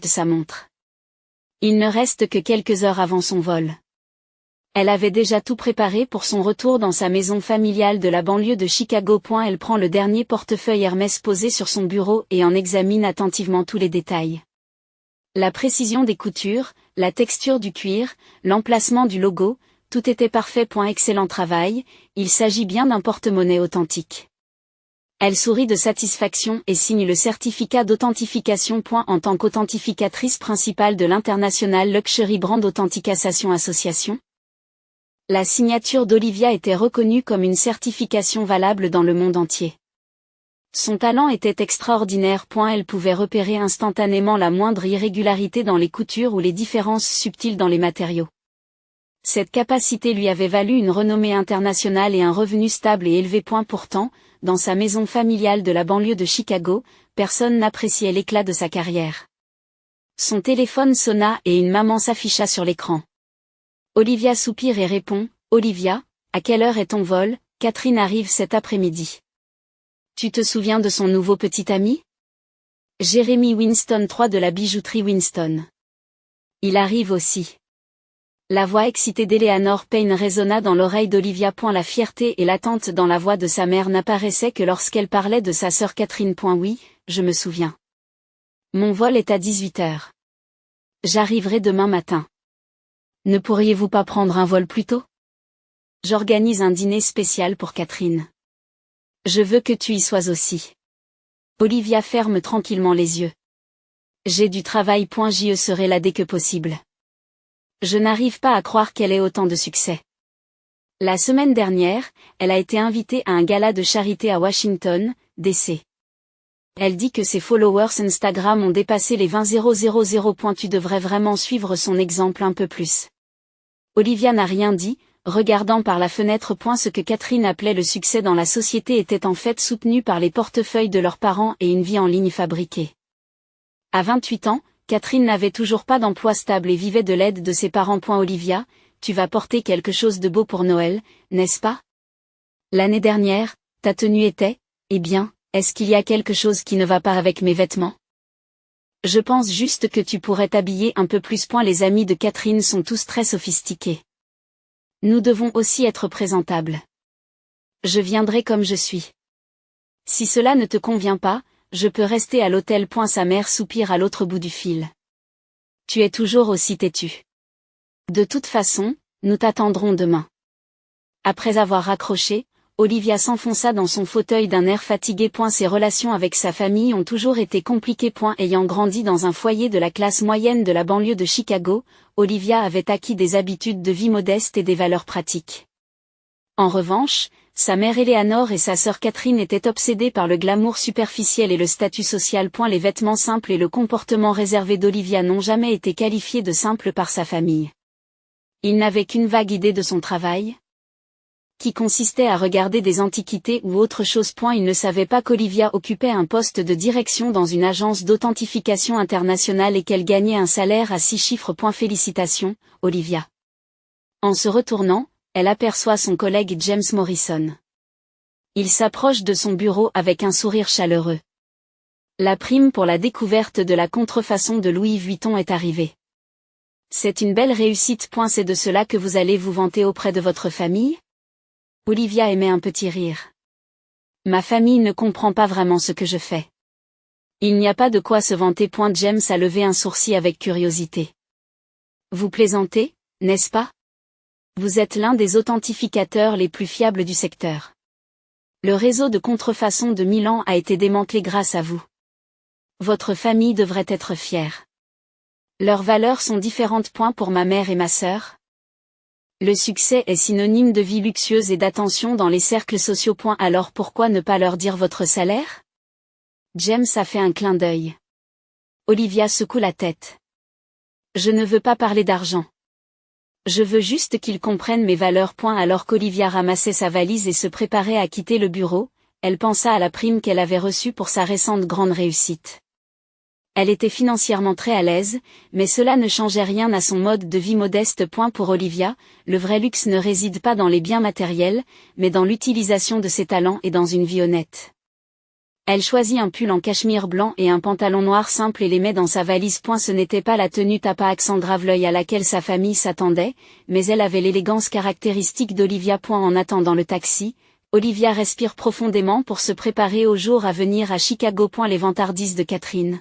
de sa montre. Il ne reste que quelques heures avant son vol. Elle avait déjà tout préparé pour son retour dans sa maison familiale de la banlieue de Chicago. Elle prend le dernier portefeuille Hermès posé sur son bureau et en examine attentivement tous les détails. La précision des coutures, la texture du cuir, l'emplacement du logo, tout était parfait. Excellent travail, il s'agit bien d'un porte-monnaie authentique. Elle sourit de satisfaction et signe le certificat d'authentification. En tant qu'authentificatrice principale de l'International Luxury Brand Authentication Association, la signature d'Olivia était reconnue comme une certification valable dans le monde entier. Son talent était extraordinaire. Elle pouvait repérer instantanément la moindre irrégularité dans les coutures ou les différences subtiles dans les matériaux. Cette capacité lui avait valu une renommée internationale et un revenu stable et élevé. Pourtant, dans sa maison familiale de la banlieue de Chicago, personne n'appréciait l'éclat de sa carrière. Son téléphone sonna et une maman s'afficha sur l'écran. Olivia soupire et répond, « Olivia, à quelle heure est ton vol? Catherine arrive cet après-midi. » Tu te souviens de son nouveau petit ami? Jeremy Winston III de la bijouterie Winston. Il arrive aussi. La voix excitée d'Eleanor Payne résonna dans l'oreille d'Olivia. La fierté et l'attente dans la voix de sa mère n'apparaissaient que lorsqu'elle parlait de sa sœur Catherine. Oui, je me souviens. Mon vol est à 18h. J'arriverai demain matin. Ne pourriez-vous pas prendre un vol plus tôt? J'organise un dîner spécial pour Catherine. Je veux que tu y sois aussi. Olivia ferme tranquillement les yeux. J'ai du travail. J'y serai là dès que possible. Je n'arrive pas à croire qu'elle ait autant de succès. La semaine dernière, elle a été invitée à un gala de charité à Washington, D.C. Elle dit que ses followers Instagram ont dépassé les 20 000. Tu devrais vraiment suivre son exemple un peu plus. Olivia n'a rien dit, regardant par la fenêtre. Ce que Catherine appelait le succès dans la société était en fait soutenu par les portefeuilles de leurs parents et une vie en ligne fabriquée. À 28 ans, Catherine n'avait toujours pas d'emploi stable et vivait de l'aide de ses parents. Olivia, tu vas porter quelque chose de beau pour Noël, n'est-ce pas? L'année dernière, ta tenue était, eh bien, est-ce qu'il y a quelque chose qui ne va pas avec mes vêtements? Je pense juste que tu pourrais t'habiller un peu plus. Les amis de Catherine sont tous très sophistiqués. Nous devons aussi être présentables. Je viendrai comme je suis. Si cela ne te convient pas, je peux rester à l'hôtel. Sa mère soupire à l'autre bout du fil. Tu es toujours aussi têtu. De toute façon, nous t'attendrons demain. Après avoir raccroché, Olivia s'enfonça dans son fauteuil d'un air fatigué. Ses relations avec sa famille ont toujours été compliquées. Ayant grandi dans un foyer de la classe moyenne de la banlieue de Chicago, Olivia avait acquis des habitudes de vie modestes et des valeurs pratiques. En revanche, sa mère Eleanor et sa sœur Catherine étaient obsédées par le glamour superficiel et le statut social. Les vêtements simples et le comportement réservé d'Olivia n'ont jamais été qualifiés de simples par sa famille. Ils n'avaient qu'une vague idée de son travail, qui consistait à regarder des antiquités ou autre chose. Ils ne savaient pas qu'Olivia occupait un poste de direction dans une agence d'authentification internationale et qu'elle gagnait un salaire à 6 chiffres. Félicitations, Olivia. En se retournant, elle aperçoit son collègue James Morrison. Il s'approche de son bureau avec un sourire chaleureux. La prime pour la découverte de la contrefaçon de Louis Vuitton est arrivée. C'est une belle réussite. C'est de cela que vous allez vous vanter auprès de votre famille? Olivia émet un petit rire. Ma famille ne comprend pas vraiment ce que je fais. Il n'y a pas de quoi se vanter. James a levé un sourcil avec curiosité. Vous plaisantez, n'est-ce pas? Vous êtes l'un des authentificateurs les plus fiables du secteur. Le réseau de contrefaçon de Milan a été démantelé grâce à vous. Votre famille devrait être fière. Leurs valeurs sont différentes. Pour ma mère et ma sœur, le succès est synonyme de vie luxueuse et d'attention dans les cercles sociaux. Alors pourquoi ne pas leur dire votre salaire? James a fait un clin d'œil. Olivia secoue la tête. Je ne veux pas parler d'argent. Je veux juste qu'ils comprennent mes valeurs. Alors qu'Olivia ramassait sa valise et se préparait à quitter le bureau, elle pensa à la prime qu'elle avait reçue pour sa récente grande réussite. Elle était financièrement très à l'aise, mais cela ne changeait rien à son mode de vie modeste. Pour Olivia, le vrai luxe ne réside pas dans les biens matériels, mais dans l'utilisation de ses talents et dans une vie honnête. Elle choisit un pull en cachemire blanc et un pantalon noir simple et les met dans sa valise. Ce n'était pas la tenue tapa accent grave l'œil à laquelle sa famille s'attendait, mais elle avait l'élégance caractéristique d'Olivia. En attendant le taxi, Olivia respire profondément pour se préparer au jour à venir à Chicago. Les vantardises de Catherine.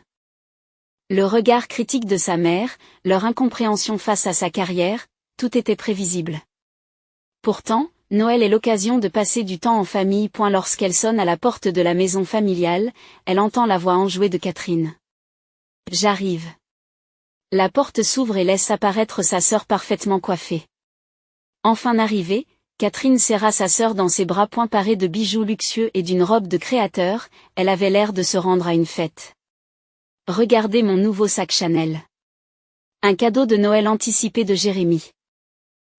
Le regard critique de sa mère, leur incompréhension face à sa carrière, tout était prévisible. Pourtant, Noël est l'occasion de passer du temps en famille. Lorsqu'elle sonne à la porte de la maison familiale, elle entend la voix enjouée de Catherine. « J'arrive. » La porte s'ouvre et laisse apparaître sa sœur parfaitement coiffée. Enfin arrivée, Catherine serra sa sœur dans ses bras. Parée de bijoux luxueux et d'une robe de créateur, elle avait l'air de se rendre à une fête. « Regardez mon nouveau sac Chanel. Un cadeau de Noël anticipé de Jérémy. »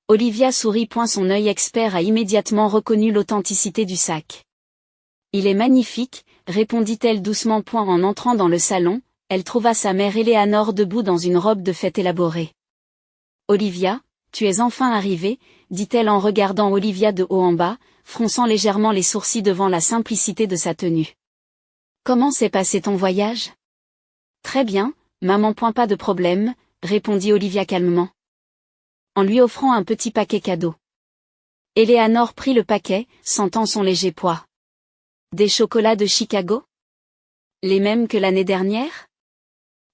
Olivia sourit. Son œil expert a immédiatement reconnu l'authenticité du sac. « Il est magnifique, » répondit-elle doucement. En entrant dans le salon, elle trouva sa mère Eleanor debout dans une robe de fête élaborée. « Olivia, tu es enfin arrivée, » dit-elle en regardant Olivia de haut en bas, fronçant légèrement les sourcils devant la simplicité de sa tenue. « Comment s'est passé ton voyage ? » « Très bien, maman. Pas de problème, » répondit Olivia calmement, en lui offrant un petit paquet cadeau. Eleanor prit le paquet, sentant son léger poids. « Des chocolats de Chicago ? Les mêmes que l'année dernière ? »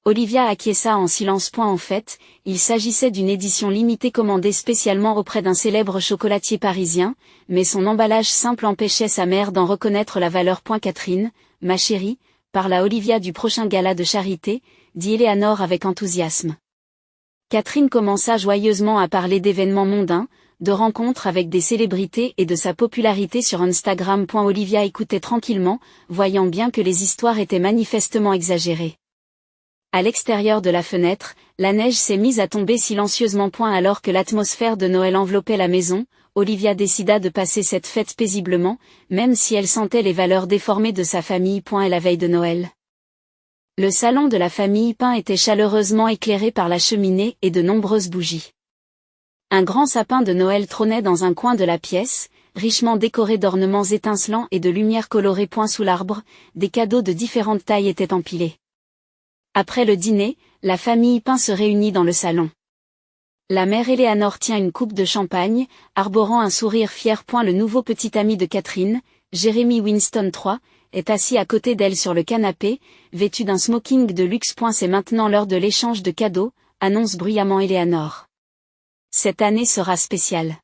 Olivia acquiesça en silence. En fait, il s'agissait d'une édition limitée commandée spécialement auprès d'un célèbre chocolatier parisien, mais son emballage simple empêchait sa mère d'en reconnaître la valeur. Catherine, ma chérie, parle à Olivia du prochain gala de charité, dit Eleanor avec enthousiasme. Catherine commença joyeusement à parler d'événements mondains, de rencontres avec des célébrités et de sa popularité sur Instagram. Olivia écoutait tranquillement, voyant bien que les histoires étaient manifestement exagérées. À l'extérieur de la fenêtre, la neige s'est mise à tomber silencieusement. Alors que l'atmosphère de Noël enveloppait la maison, Olivia décida de passer cette fête paisiblement, même si elle sentait les valeurs déformées de sa famille. La veille de Noël. Le salon de la famille Pain était chaleureusement éclairé par la cheminée et de nombreuses bougies. Un grand sapin de Noël trônait dans un coin de la pièce, richement décoré d'ornements étincelants et de lumières colorées. Sous l'arbre, des cadeaux de différentes tailles étaient empilés. Après le dîner, la famille Pain se réunit dans le salon. La mère Eleanor tient une coupe de champagne, arborant un sourire fier. Le nouveau petit ami de Catherine, Jeremy Winston III, est assis à côté d'elle sur le canapé, vêtu d'un smoking de luxe. C'est maintenant l'heure de l'échange de cadeaux, annonce bruyamment Eleanor. Cette année sera spéciale.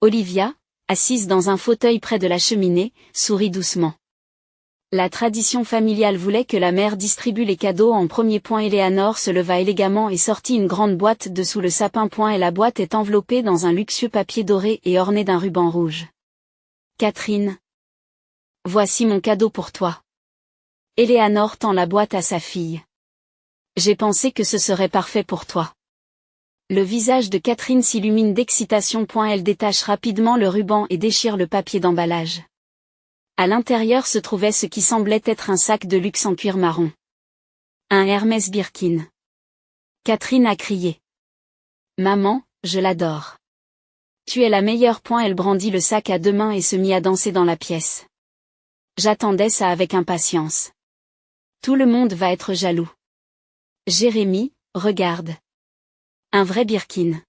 Olivia, assise dans un fauteuil près de la cheminée, sourit doucement. La tradition familiale voulait que la mère distribue les cadeaux en premier. Eleanor se leva élégamment et sortit une grande boîte de sous le sapin. Et la boîte est enveloppée dans un luxueux papier doré et ornée d'un ruban rouge. Catherine. Voici mon cadeau pour toi. Eleanor tend la boîte à sa fille. J'ai pensé que ce serait parfait pour toi. Le visage de Catherine s'illumine d'excitation. Elle détache rapidement le ruban et déchire le papier d'emballage. À l'intérieur se trouvait ce qui semblait être un sac de luxe en cuir marron. Un Hermès Birkin. Catherine a crié. Maman, je l'adore. Tu es la meilleure. Elle brandit le sac à deux mains et se mit à danser dans la pièce. J'attendais ça avec impatience. Tout le monde va être jaloux. Jérémy, regarde. Un vrai Birkin.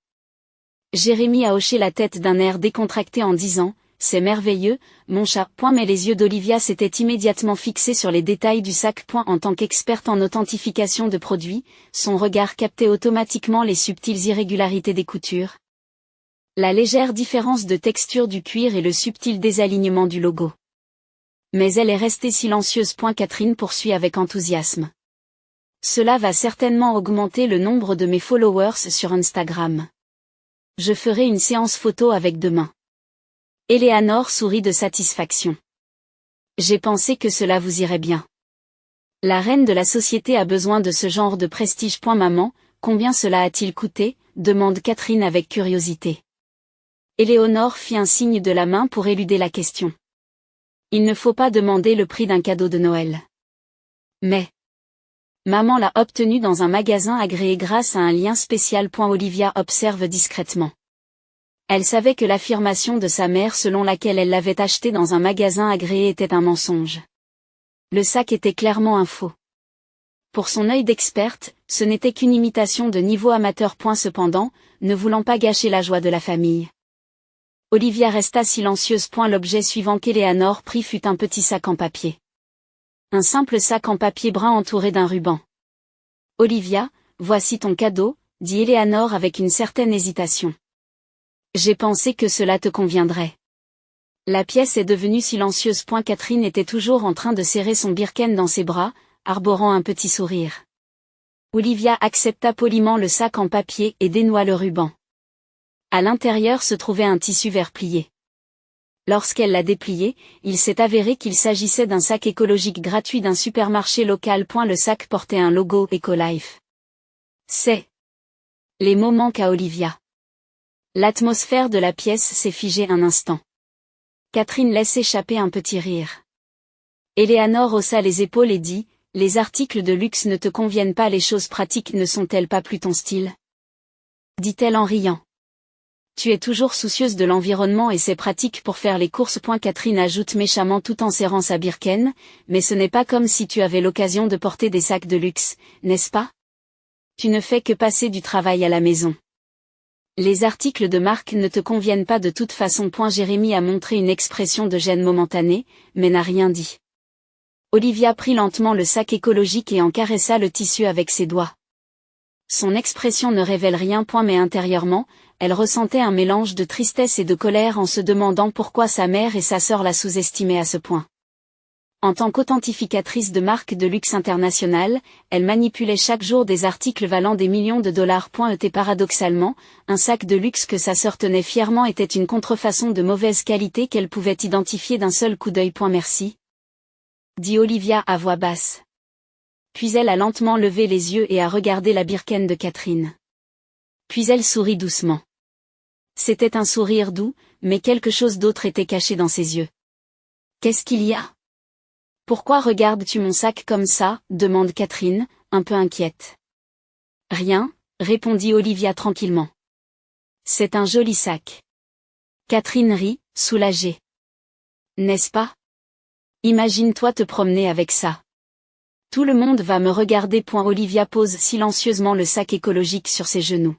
Jérémy a hoché la tête d'un air décontracté en disant, c'est merveilleux, mon chat. Mais les yeux d'Olivia s'étaient immédiatement fixés sur les détails du sac. En tant qu'experte en authentification de produits, son regard captait automatiquement les subtiles irrégularités des coutures. La légère différence de texture du cuir et le subtil désalignement du logo. Mais elle est restée silencieuse. Catherine poursuit avec enthousiasme. Cela va certainement augmenter le nombre de mes followers sur Instagram. Je ferai une séance photo avec demain. Eleanor sourit de satisfaction. J'ai pensé que cela vous irait bien. La reine de la société a besoin de ce genre de prestige. Maman, combien cela a-t-il coûté ? Demande Catherine avec curiosité. Eleanor fit un signe de la main pour éluder la question. Il ne faut pas demander le prix d'un cadeau de Noël. Mais maman l'a obtenu dans un magasin agréé grâce à un lien spécial. Olivia observe discrètement. Elle savait que l'affirmation de sa mère selon laquelle elle l'avait acheté dans un magasin agréé était un mensonge. Le sac était clairement un faux. Pour son œil d'experte, ce n'était qu'une imitation de niveau amateur. Cependant, ne voulant pas gâcher la joie de la famille, Olivia resta silencieuse. L'objet suivant qu'Eleanor prit fut un petit sac en papier. Un simple sac en papier brun entouré d'un ruban. « Olivia, voici ton cadeau », dit Eleanor avec une certaine hésitation. « J'ai pensé que cela te conviendrait. » La pièce est devenue silencieuse. Catherine était toujours en train de serrer son Birken dans ses bras, arborant un petit sourire. Olivia accepta poliment le sac en papier et dénoua le ruban. À l'intérieur se trouvait un tissu vert plié. Lorsqu'elle l'a déplié, il s'est avéré qu'il s'agissait d'un sac écologique gratuit d'un supermarché local. Le sac portait un logo Ecolife. C'est. Les mots manquent à Olivia. L'atmosphère de la pièce s'est figée un instant. Catherine laisse échapper un petit rire. Eleanor haussa les épaules et dit, « Les articles de luxe ne te conviennent pas, les choses pratiques ne sont-elles pas plus ton style ?» dit-elle en riant. « Tu es toujours soucieuse de l'environnement et c'est pratique pour faire les courses. » Catherine ajoute méchamment tout en serrant sa Birken, « Mais ce n'est pas comme si tu avais l'occasion de porter des sacs de luxe, n'est-ce pas? Tu ne fais que passer du travail à la maison. Les articles de marque ne te conviennent pas de toute façon. » Jérémie a montré une expression de gêne momentanée, mais n'a rien dit. Olivia prit lentement le sac écologique et en caressa le tissu avec ses doigts. Son expression ne révèle rien. Mais intérieurement, elle ressentait un mélange de tristesse et de colère en se demandant pourquoi sa mère et sa sœur la sous-estimaient à ce point. En tant qu'authentificatrice de marques de luxe internationales, elle manipulait chaque jour des articles valant des millions de dollars. Paradoxalement, un sac de luxe que sa sœur tenait fièrement était une contrefaçon de mauvaise qualité qu'elle pouvait identifier d'un seul coup d'œil. Merci, dit Olivia à voix basse. Puis elle a lentement levé les yeux et a regardé la Birken de Catherine. Puis elle sourit doucement. C'était un sourire doux, mais quelque chose d'autre était caché dans ses yeux. « Qu'est-ce qu'il y a ? Pourquoi regardes-tu mon sac comme ça ? Demande Catherine, un peu inquiète. « Rien, » répondit Olivia tranquillement. « C'est un joli sac. » Catherine rit, soulagée. « N'est-ce pas ? Imagine-toi te promener avec ça. Tout le monde va me regarder. » Olivia pose silencieusement le sac écologique sur ses genoux.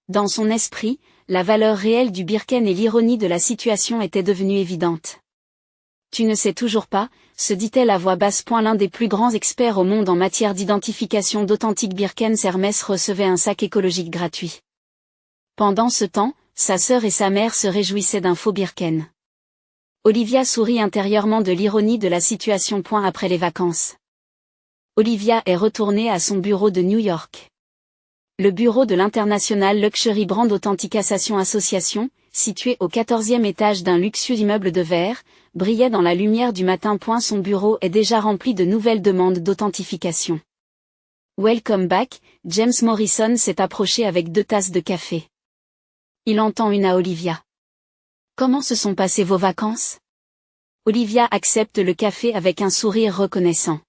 Dans son esprit, la valeur réelle du Birken et l'ironie de la situation étaient devenues évidentes. « Tu ne sais toujours pas », se dit-elle à voix basse. L'un des plus grands experts au monde en matière d'identification d'authentiques Birkens, Hermès, recevait un sac écologique gratuit. Pendant ce temps, sa sœur et sa mère se réjouissaient d'un faux Birken. Olivia sourit intérieurement de l'ironie de la situation. Après les vacances, Olivia est retournée à son bureau de New York. Le bureau de l'International Luxury Brand Authentication Association, situé au 14e étage d'un luxueux immeuble de verre, brillait dans la lumière du matin. Son bureau est déjà rempli de nouvelles demandes d'authentification. Welcome back, James Morrison s'est approché avec 2 tasses de café. Il en tend une à Olivia. Comment se sont passées vos vacances ? Olivia accepte le café avec un sourire reconnaissant.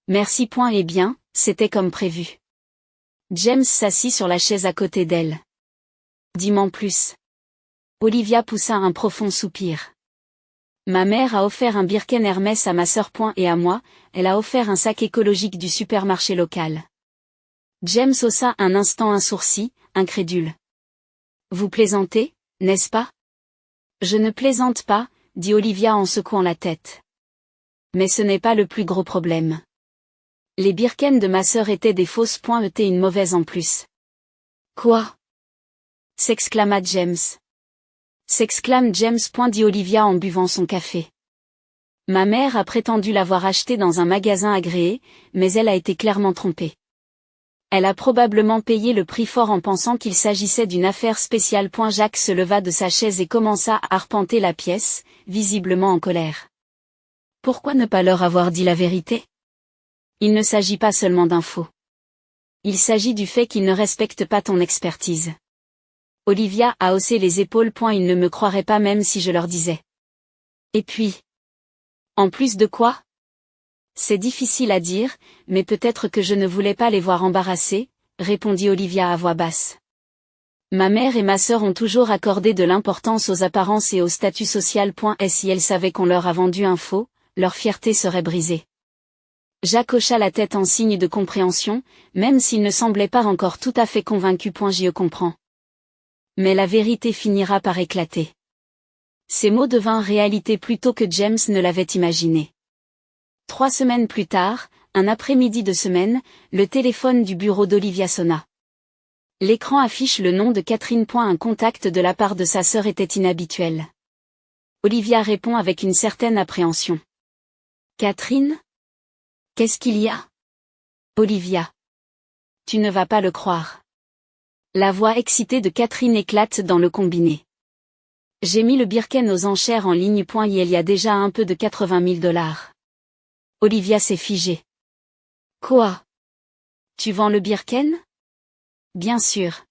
Merci. Et bien, c'était comme prévu. James s'assit sur la chaise à côté d'elle. Dis-m'en plus. Olivia poussa un profond soupir. Ma mère a offert un Birken Hermès à ma sœur. Et à moi, elle a offert un sac écologique du supermarché local. James haussa un instant un sourcil, incrédule. Vous plaisantez, n'est-ce pas ? Je ne plaisante pas, dit Olivia en secouant la tête. Mais ce n'est pas le plus gros problème. Les Birken de ma sœur étaient des fausses. Étaient une mauvaise en plus. Quoi ? S'exclama James. S'exclame James. Dit Olivia en buvant son café. Ma mère a prétendu l'avoir acheté dans un magasin agréé, mais elle a été clairement trompée. Elle a probablement payé le prix fort en pensant qu'il s'agissait d'une affaire spéciale. Jacques se leva de sa chaise et commença à arpenter la pièce, visiblement en colère. Pourquoi ne pas leur avoir dit la vérité ? Il ne s'agit pas seulement d'un faux. Il s'agit du fait qu'ils ne respectent pas ton expertise. Olivia a haussé les épaules. Ils ne me croiraient pas même si je leur disais. Et puis, en plus de quoi ? C'est difficile à dire, mais peut-être que je ne voulais pas les voir embarrassés, répondit Olivia à voix basse. Ma mère et ma sœur ont toujours accordé de l'importance aux apparences et au statut social. Et si elles savaient qu'on leur a vendu un faux, leur fierté serait brisée. Jacques hocha la tête en signe de compréhension, même s'il ne semblait pas encore tout à fait convaincu. Je comprends. Mais la vérité finira par éclater. Ces mots devinrent réalité plus tôt que James ne l'avait imaginé. 3 semaines plus tard, un après-midi de semaine, le téléphone du bureau d'Olivia sonna. L'écran affiche le nom de Catherine. Un contact de la part de sa sœur était inhabituel. Olivia répond avec une certaine appréhension. Catherine ? Qu'est-ce qu'il y a ? Olivia. Tu ne vas pas le croire. La voix excitée de Catherine éclate dans le combiné. J'ai mis le Birken aux enchères en ligne. Il y a déjà un peu de 80 000 $. Olivia s'est figée. Quoi ? Tu vends le Birken ? Bien sûr.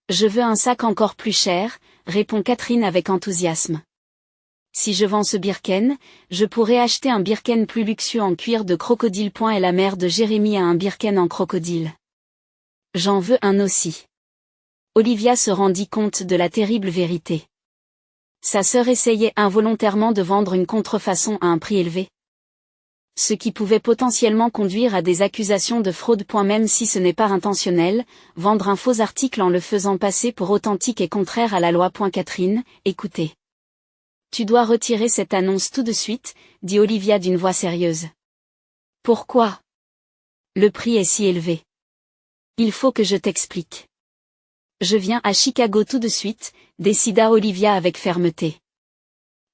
Je veux un sac encore plus cher, répond Catherine avec enthousiasme. Si je vends ce Birken, je pourrais acheter un Birken plus luxueux en cuir de crocodile. Et la mère de Jérémy a un Birken en crocodile. J'en veux un aussi. Olivia se rendit compte de la terrible vérité. Sa sœur essayait involontairement de vendre une contrefaçon à un prix élevé. Ce qui pouvait potentiellement conduire à des accusations de fraude. Même si ce n'est pas intentionnel, vendre un faux article en le faisant passer pour authentique est contraire à la loi. Catherine, écoutez. Tu dois retirer cette annonce tout de suite, dit Olivia d'une voix sérieuse. Pourquoi ? Le prix est si élevé. Il faut que je t'explique. Je viens à Chicago tout de suite, décida Olivia avec fermeté.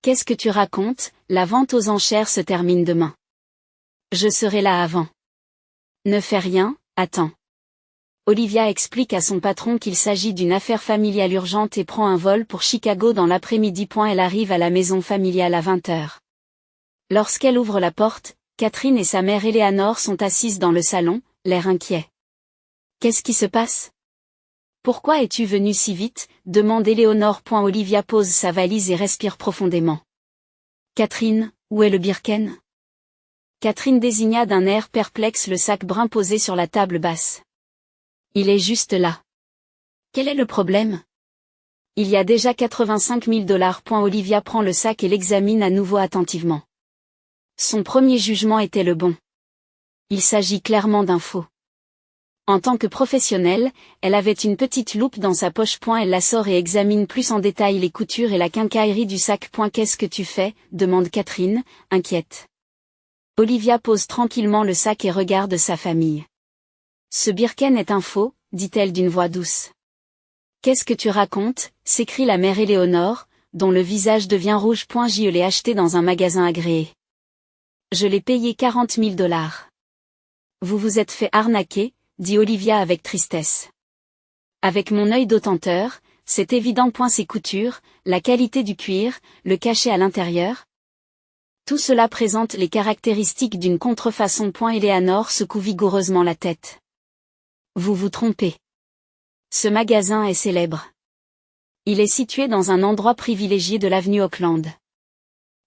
Qu'est-ce que tu racontes ? La vente aux enchères se termine demain. Je serai là avant. Ne fais rien, attends. Olivia explique à son patron qu'il s'agit d'une affaire familiale urgente et prend un vol pour Chicago dans l'après-midi. Elle arrive à la maison familiale à 20 h. Lorsqu'elle ouvre la porte, Catherine et sa mère Eleanor sont assises dans le salon, l'air inquiet. Qu'est-ce qui se passe ? Pourquoi es-tu venue si vite ? Demande Eleanor. Olivia pose sa valise et respire profondément. Catherine, où est le Birken ? Catherine désigna d'un air perplexe le sac brun posé sur la table basse. Il est juste là. Quel est le problème ? Il y a déjà 85 000 $. Olivia prend le sac et l'examine à nouveau attentivement. Son premier jugement était le bon. Il s'agit clairement d'un faux. En tant que professionnelle, elle avait une petite loupe dans sa poche. Elle la sort et examine plus en détail les coutures et la quincaillerie du sac. Qu'est-ce que tu fais ? Demande Catherine, inquiète. Olivia pose tranquillement le sac et regarde sa famille. Ce Birken est un faux, dit-elle d'une voix douce. Qu'est-ce que tu racontes ? S'écrie la mère Éléonore, dont le visage devient rouge. Je l'ai acheté dans un magasin agréé. Je l'ai payé 40 000 $. Vous vous êtes fait arnaquer, dit Olivia avec tristesse. Avec mon œil d'autenteur, c'est évident. Ces coutures, la qualité du cuir, le cachet à l'intérieur. Tout cela présente les caractéristiques d'une contrefaçon. Eleanor secoue vigoureusement la tête. Vous vous trompez. Ce magasin est célèbre. Il est situé dans un endroit privilégié de l'avenue Auckland.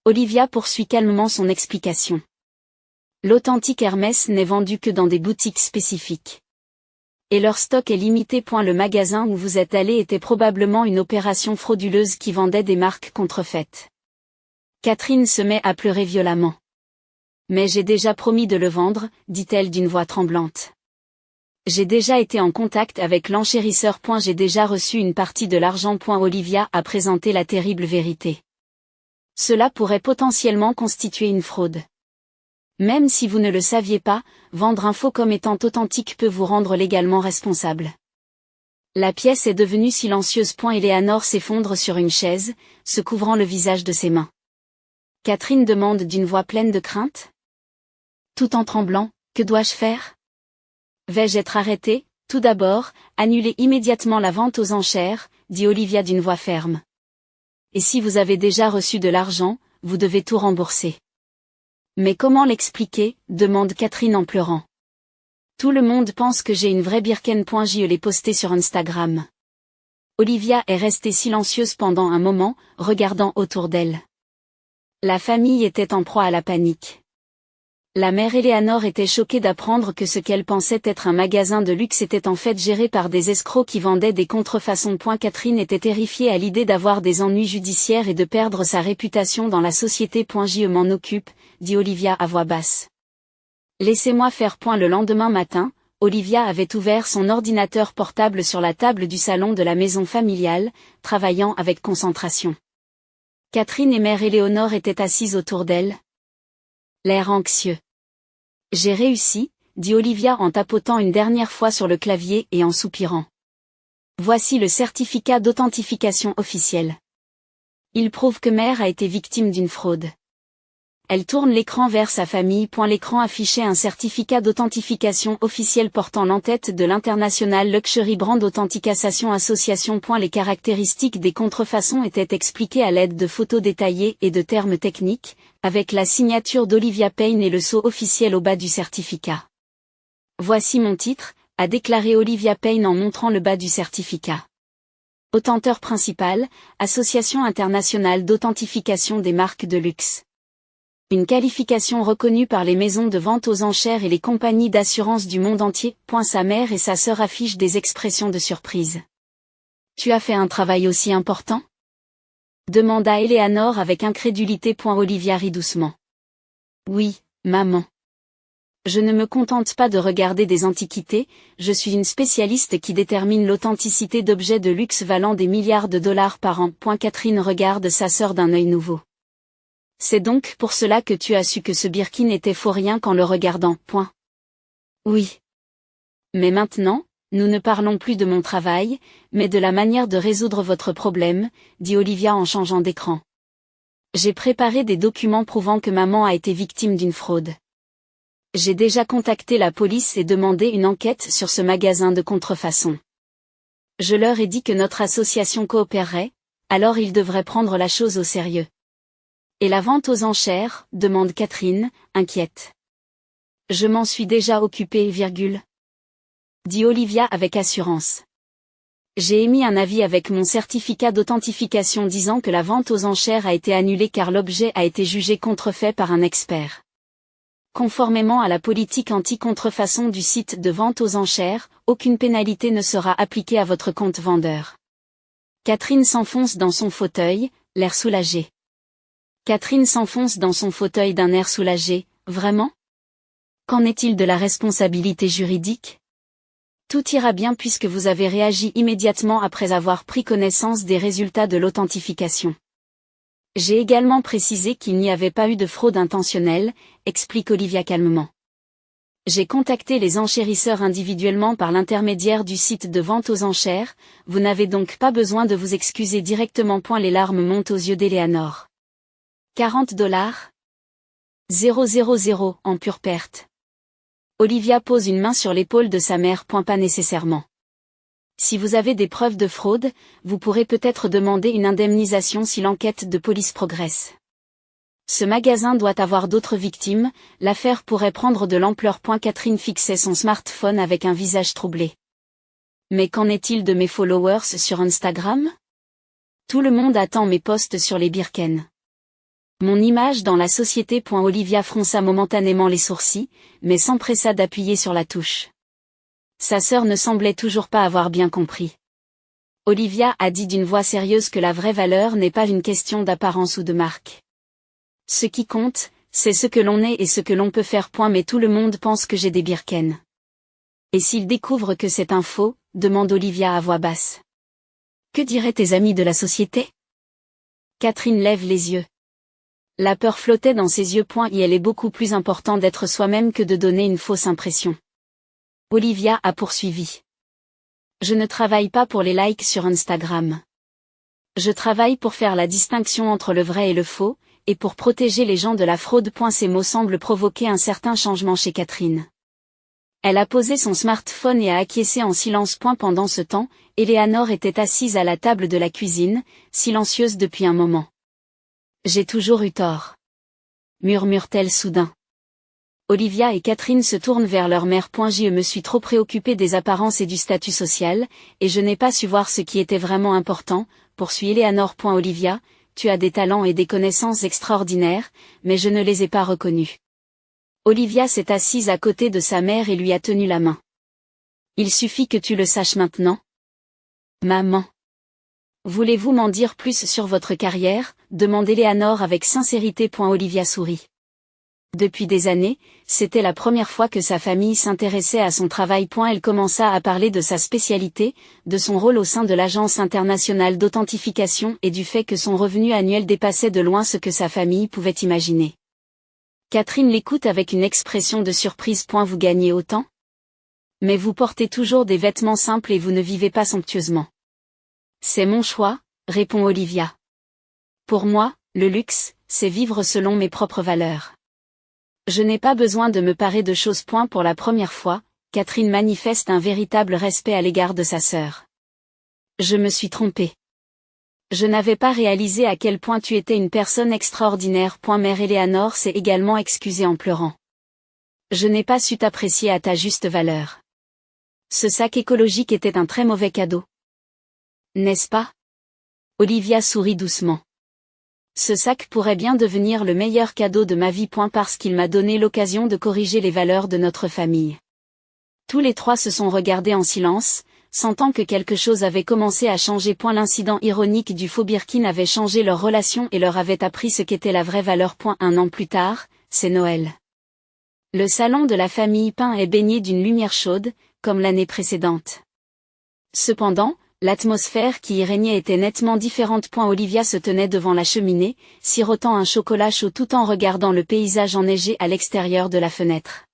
Olivia poursuit calmement son explication. L'authentique Hermès n'est vendu que dans des boutiques spécifiques. Et leur stock est limité. Le magasin où vous êtes allé était probablement une opération frauduleuse qui vendait des marques contrefaites. Catherine se met à pleurer violemment. Mais j'ai déjà promis de le vendre, dit-elle d'une voix tremblante. J'ai déjà été en contact avec l'enchérisseur. J'ai déjà reçu une partie de l'argent. Olivia a présenté la terrible vérité. Cela pourrait potentiellement constituer une fraude. Même si vous ne le saviez pas, vendre un faux comme étant authentique peut vous rendre légalement responsable. La pièce est devenue silencieuse. Eleanor s'effondre sur une chaise, se couvrant le visage de ses mains. Catherine demande d'une voix pleine de crainte. Tout en tremblant, que dois-je faire ? Vais-je être arrêtée ? Tout d'abord, annulez immédiatement la vente aux enchères, dit Olivia d'une voix ferme. Et si vous avez déjà reçu de l'argent, vous devez tout rembourser. Mais comment l'expliquer ? Demande Catherine en pleurant. Tout le monde pense que j'ai une vraie Birken. Je l'ai postée sur Instagram. Olivia est restée silencieuse pendant un moment, regardant autour d'elle. La famille était en proie à la panique. La mère Eleanor était choquée d'apprendre que ce qu'elle pensait être un magasin de luxe était en fait géré par des escrocs qui vendaient des contrefaçons. Catherine était terrifiée à l'idée d'avoir des ennuis judiciaires et de perdre sa réputation dans la société. Je m'en occupe, dit Olivia à voix basse. Laissez-moi faire. Le lendemain matin, Olivia avait ouvert son ordinateur portable sur la table du salon de la maison familiale, travaillant avec concentration. Catherine et mère Éléonore étaient assises autour d'elle. L'air anxieux. J'ai réussi, dit Olivia en tapotant une dernière fois sur le clavier et en soupirant. Voici le certificat d'authentification officiel. Il prouve que mère a été victime d'une fraude. Elle tourne l'écran vers sa famille. L'écran affichait un certificat d'authentification officiel portant l'entête de l'International Luxury Brand Authentication Association. Les caractéristiques des contrefaçons étaient expliquées à l'aide de photos détaillées et de termes techniques, avec la signature d'Olivia Payne et le sceau officiel au bas du certificat. Voici mon titre, a déclaré Olivia Payne en montrant le bas du certificat. Autenteur principal, Association internationale d'authentification des marques de luxe. Une qualification reconnue par les maisons de vente aux enchères et les compagnies d'assurance du monde entier. Sa mère et sa sœur affichent des expressions de surprise. Tu as fait un travail aussi important ? Demanda Eleanor avec incrédulité. Olivia rit doucement. Oui, maman. Je ne me contente pas de regarder des antiquités, je suis une spécialiste qui détermine l'authenticité d'objets de luxe valant des milliards de dollars par an. Catherine regarde sa sœur d'un œil nouveau. C'est donc pour cela que tu as su que ce Birkin était faux rien qu'en le regardant. Oui. Mais maintenant, nous ne parlons plus de mon travail, mais de la manière de résoudre votre problème, dit Olivia en changeant d'écran. J'ai préparé des documents prouvant que maman a été victime d'une fraude. J'ai déjà contacté la police et demandé une enquête sur ce magasin de contrefaçon. Je leur ai dit que notre association coopérerait, alors ils devraient prendre la chose au sérieux. Et la vente aux enchères, demande Catherine, inquiète. Je m'en suis déjà occupée, dit Olivia avec assurance. J'ai émis un avis avec mon certificat d'authentification disant que la vente aux enchères a été annulée car l'objet a été jugé contrefait par un expert. Conformément à la politique anti-contrefaçon du site de vente aux enchères, aucune pénalité ne sera appliquée à votre compte vendeur. Catherine s'enfonce dans son fauteuil, l'air soulagé. Catherine s'enfonce dans son fauteuil d'un air soulagé, vraiment ? Qu'en est-il de la responsabilité juridique ? Tout ira bien puisque vous avez réagi immédiatement après avoir pris connaissance des résultats de l'authentification. J'ai également précisé qu'il n'y avait pas eu de fraude intentionnelle, explique Olivia calmement. J'ai contacté les enchérisseurs individuellement par l'intermédiaire du site de vente aux enchères, vous n'avez donc pas besoin de vous excuser directement. Les larmes montent aux yeux d'Eleanor. 40 $. 000 en pure perte. Olivia pose une main sur l'épaule de sa mère. Pas nécessairement. Si vous avez des preuves de fraude, vous pourrez peut-être demander une indemnisation si l'enquête de police progresse. Ce magasin doit avoir d'autres victimes, l'affaire pourrait prendre de l'ampleur. Catherine fixait son smartphone avec un visage troublé. Mais qu'en est-il de mes followers sur Instagram ? Tout le monde attend mes posts sur les Birken. Mon image dans la société. Olivia fronça momentanément les sourcils, mais s'empressa d'appuyer sur la touche. Sa sœur ne semblait toujours pas avoir bien compris. Olivia a dit d'une voix sérieuse que la vraie valeur n'est pas une question d'apparence ou de marque. Ce qui compte, c'est ce que l'on est et ce que l'on peut faire. Mais tout le monde pense que j'ai des Birken. Et s'ils découvrent que c'est un faux, demande Olivia à voix basse. Que diraient tes amis de la société ? Catherine lève les yeux. La peur flottait dans ses yeux. Et elle est beaucoup plus important d'être soi-même que de donner une fausse impression. Olivia a poursuivi. Je ne travaille pas pour les likes sur Instagram. Je travaille pour faire la distinction entre le vrai et le faux, et pour protéger les gens de la fraude. Ces mots semblent provoquer un certain changement chez Catherine. Elle a posé son smartphone et a acquiescé en silence. Pendant ce temps, Eleanor était assise à la table de la cuisine, silencieuse depuis un moment. J'ai toujours eu tort. Murmure-t-elle soudain. Olivia et Catherine se tournent vers leur mère. Je me suis trop préoccupée des apparences et du statut social, et je n'ai pas su voir ce qui était vraiment important, poursuit Eleanor. Olivia, tu as des talents et des connaissances extraordinaires, mais je ne les ai pas reconnus. Olivia s'est assise à côté de sa mère et lui a tenu la main. Il suffit que tu le saches maintenant. Maman. Voulez-vous m'en dire plus sur votre carrière, demande Eleanor avec sincérité. Olivia sourit. Depuis des années, c'était la première fois que sa famille s'intéressait à son travail. Elle commença à parler de sa spécialité, de son rôle au sein de l'Agence internationale d'authentification et du fait que son revenu annuel dépassait de loin ce que sa famille pouvait imaginer. Catherine l'écoute avec une expression de surprise. Vous gagnez autant? Mais vous portez toujours des vêtements simples et vous ne vivez pas somptueusement. C'est mon choix, répond Olivia. Pour moi, le luxe, c'est vivre selon mes propres valeurs. Je n'ai pas besoin de me parer de choses. Pour la première fois, Catherine manifeste un véritable respect à l'égard de sa sœur. Je me suis trompée. Je n'avais pas réalisé à quel point tu étais une personne extraordinaire. Mère Eleanor s'est également excusée en pleurant. Je n'ai pas su t'apprécier à ta juste valeur. Ce sac écologique était un très mauvais cadeau. N'est-ce pas? Olivia sourit doucement. Ce sac pourrait bien devenir le meilleur cadeau de ma vie. Parce qu'il m'a donné l'occasion de corriger les valeurs de notre famille. Tous les trois se sont regardés en silence, sentant que quelque chose avait commencé à changer. L'incident ironique du faux Birkin avait changé leur relation et leur avait appris ce qu'était la vraie valeur. Un an plus tard, c'est Noël. Le salon de la famille Pain est baigné d'une lumière chaude, comme l'année précédente. Cependant, l'atmosphère qui y régnait était nettement différente. Olivia se tenait devant la cheminée, sirotant un chocolat chaud tout en regardant le paysage enneigé à l'extérieur de la fenêtre.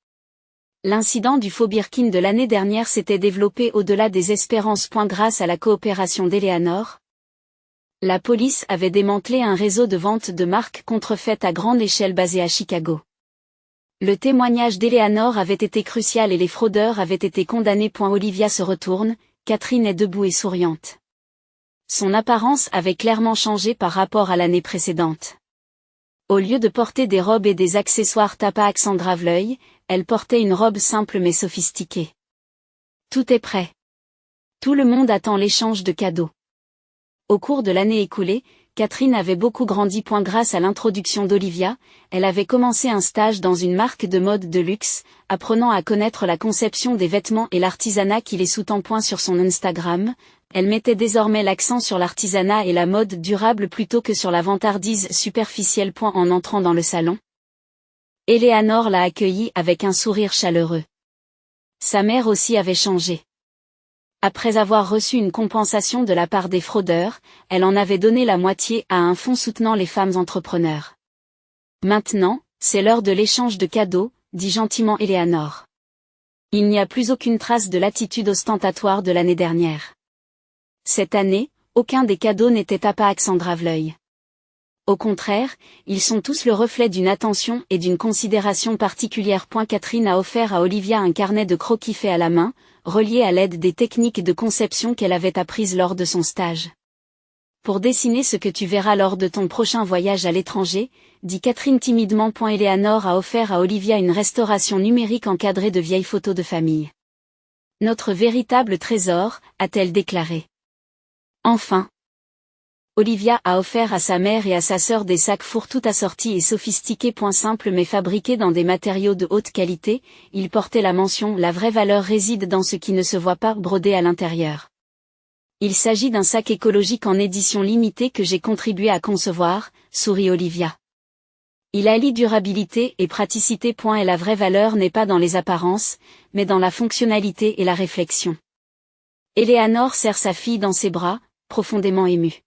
L'incident du faux Birkin de l'année dernière s'était développé au-delà des espérances. Grâce à la coopération d'Eleanor, la police avait démantelé un réseau de vente de marques contrefaites à grande échelle basé à Chicago. Le témoignage d'Eleanor avait été crucial et les fraudeurs avaient été condamnés. Olivia se retourne, Catherine est debout et souriante. Son apparence avait clairement changé par rapport à l'année précédente. Au lieu de porter des robes et des accessoires tapax s'endrave l'œil, elle portait une robe simple mais sophistiquée. Tout est prêt. Tout le monde attend l'échange de cadeaux. Au cours de l'année écoulée, Catherine avait beaucoup grandi. Grâce à l'introduction d'Olivia, elle avait commencé un stage dans une marque de mode de luxe, apprenant à connaître la conception des vêtements et l'artisanat qui les sous-tend. Sur son Instagram, elle mettait désormais l'accent sur l'artisanat et la mode durable plutôt que sur la vantardise superficielle. En entrant dans le salon, Eleanor l'a accueillie avec un sourire chaleureux. Sa mère aussi avait changé. Après avoir reçu une compensation de la part des fraudeurs, elle en avait donné la moitié à un fonds soutenant les femmes entrepreneurs. Maintenant, c'est l'heure de l'échange de cadeaux, dit gentiment Eleanor. Il n'y a plus aucune trace de l'attitude ostentatoire de l'année dernière. Cette année, aucun des cadeaux n'était tapax s'endrave l'œil. Au contraire, ils sont tous le reflet d'une attention et d'une considération particulière. Catherine a offert à Olivia un carnet de croquis fait à la main, relié à l'aide des techniques de conception qu'elle avait apprises lors de son stage. Pour dessiner ce que tu verras lors de ton prochain voyage à l'étranger, dit Catherine timidement. Eleanor a offert à Olivia une restauration numérique encadrée de vieilles photos de famille. Notre véritable trésor, a-t-elle déclaré. Enfin, Olivia a offert à sa mère et à sa sœur des sacs fourre-tout assortis et sophistiqués. Simples mais fabriqués dans des matériaux de haute qualité, ils portaient la mention « La vraie valeur réside dans ce qui ne se voit pas » brodé à l'intérieur. Il s'agit d'un sac écologique en édition limitée que j'ai contribué à concevoir, sourit Olivia. Il allie durabilité et praticité. Et la vraie valeur n'est pas dans les apparences, mais dans la fonctionnalité et la réflexion. Eleanor serre sa fille dans ses bras, profondément émue.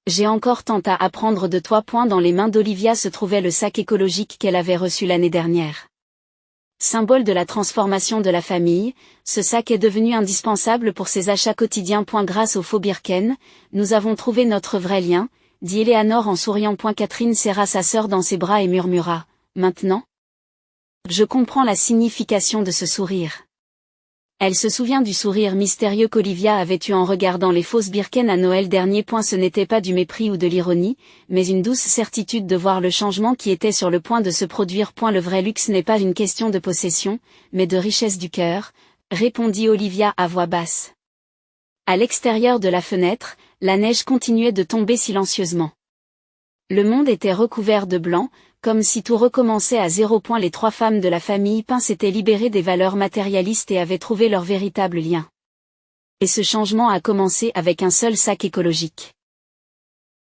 J'ai encore tant à apprendre de toi. Dans les mains d'Olivia se trouvait le sac écologique qu'elle avait reçu l'année dernière. Symbole de la transformation de la famille, ce sac est devenu indispensable pour ses achats quotidiens. Grâce au faux Birken, nous avons trouvé notre vrai lien, dit Eleanor en souriant. Catherine serra sa sœur dans ses bras et murmura, maintenant? Je comprends la signification de ce sourire. Elle se souvient du sourire mystérieux qu'Olivia avait eu en regardant les fausses Birken à Noël dernier. Ce n'était pas du mépris ou de l'ironie, mais une douce certitude de voir le changement qui était sur le point de se produire. Le vrai luxe n'est pas une question de possession, mais de richesse du cœur, répondit Olivia à voix basse. À l'extérieur de la fenêtre, la neige continuait de tomber silencieusement. Le monde était recouvert de blanc, Comme si tout recommençait à zéro. Les 3 femmes de la famille Pain s'étaient libérées des valeurs matérialistes et avaient trouvé leur véritable lien. Et ce changement a commencé avec un seul sac écologique.